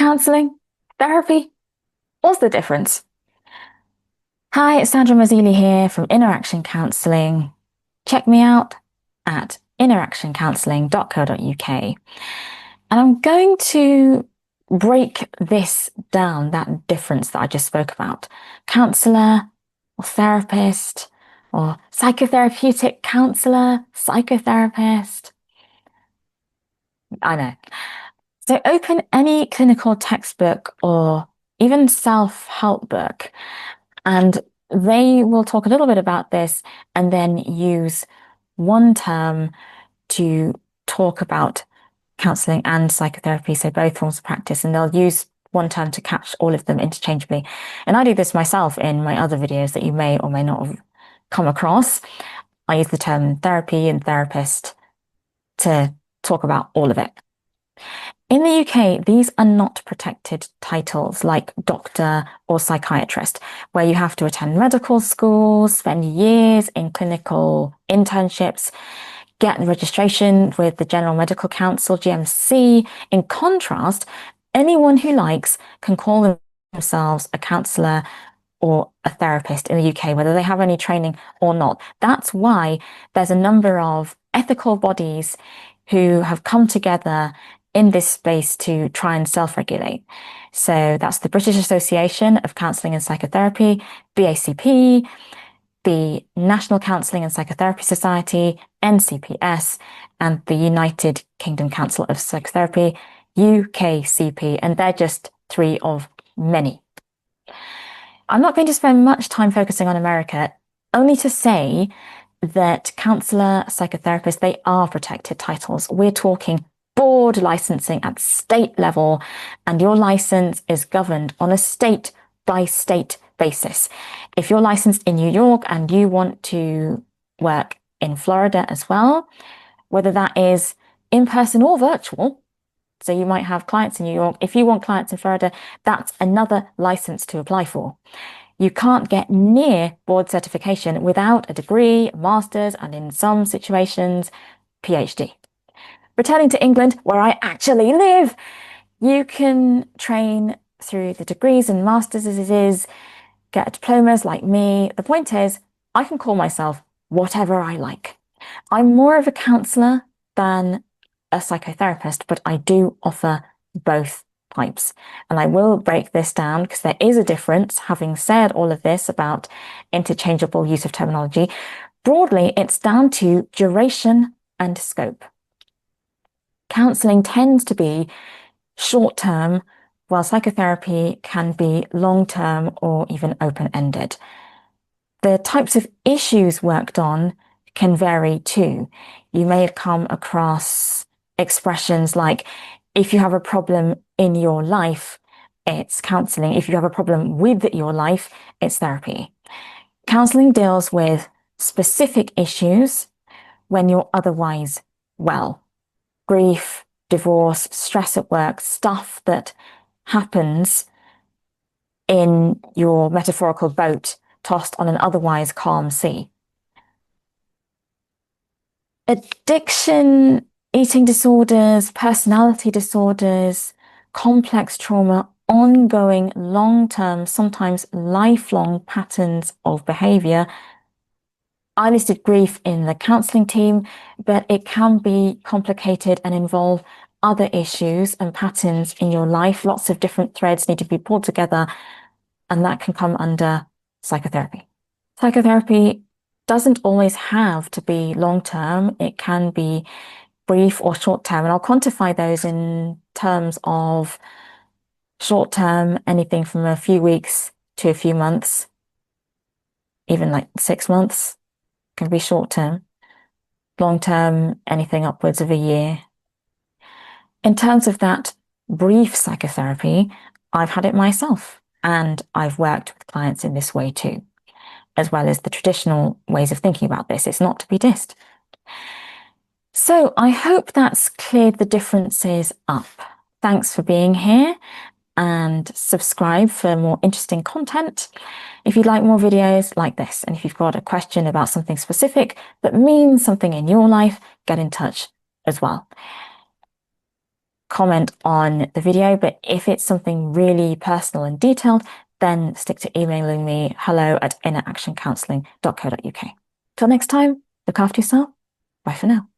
Counselling? Therapy? What's the difference? Hi, it's Sandra Mazili here from Inner Action Counselling. Check me out at inneractioncounselling.co.uk. And I'm going to break this down, that difference that I just spoke about. Counsellor or therapist or psychotherapeutic counsellor, psychotherapist. I know. So open any clinical textbook or even self-help book, and they will talk a little bit about this and then use one term to talk about counselling and psychotherapy, so both forms of practice, and they'll use one term to catch all of them interchangeably. And I do this myself in my other videos that you may or may not have come across. I use the term therapy and therapist to talk about all of it. In the UK, these are not protected titles like doctor or psychiatrist, where you have to attend medical school, spend years in clinical internships, get registration with the General Medical Council, GMC. In contrast, anyone who likes can call themselves a counsellor or a therapist in the UK, whether they have any training or not. That's why there's a number of ethical bodies who have come together in this space to try and self-regulate. So that's the British Association of Counselling and Psychotherapy, BACP, the National Counselling and Psychotherapy Society, NCPS, and the United Kingdom Council of Psychotherapy, UKCP, and they're just three of many. I'm not going to spend much time focusing on America, only to say that counsellor, psychotherapist, they are protected titles. We're talking board licensing at state level, and your license is governed on a state by state basis. If you're licensed in New York and you want to work in Florida as well, whether that is in person or virtual, so you might have clients in New York. If you want clients in Florida, that's another license to apply for. You can't get near board certification without a degree, a master's, and in some situations, PhD. Returning to England, where I actually live, you can train through the degrees and masters as it is, get diplomas like me. The point is, I can call myself whatever I like. I'm more of a counsellor than a psychotherapist, but I do offer both types. And I will break this down because there is a difference, having said all of this about interchangeable use of terminology. Broadly, it's down to duration and scope. Counselling tends to be short-term, while psychotherapy can be long-term or even open-ended. The types of issues worked on can vary too. You may have come across expressions like, if you have a problem in your life, it's counselling. If you have a problem with your life, it's therapy. Counselling deals with specific issues when you're otherwise well. Grief, divorce, stress at work, stuff that happens in your metaphorical boat tossed on an otherwise calm sea. Addiction, eating disorders, personality disorders, complex trauma, ongoing, long-term, sometimes lifelong patterns of behavior. I listed grief in the counselling team, but it can be complicated and involve other issues and patterns in your life. Lots of different threads need to be pulled together, and that can come under psychotherapy. Psychotherapy doesn't always have to be long-term. It can be brief or short-term, and I'll quantify those in terms of short-term, anything from a few weeks to a few months, even like 6 months. Can be short-term. Long-term, anything upwards of a year. In terms of that brief psychotherapy, I've had it myself, and I've worked with clients in this way too, as well as the traditional ways of thinking about this. It's not to be dissed. So I hope that's cleared the differences up. Thanks for being here, and subscribe for more interesting content if you'd like more videos like this. And if you've got a question about something specific that means something in your life, get in touch as well. comment on the video. But if it's something really personal and detailed, then stick to emailing me hello@inneractioncounselling.co.uk. Till next time, look after yourself. Bye for now.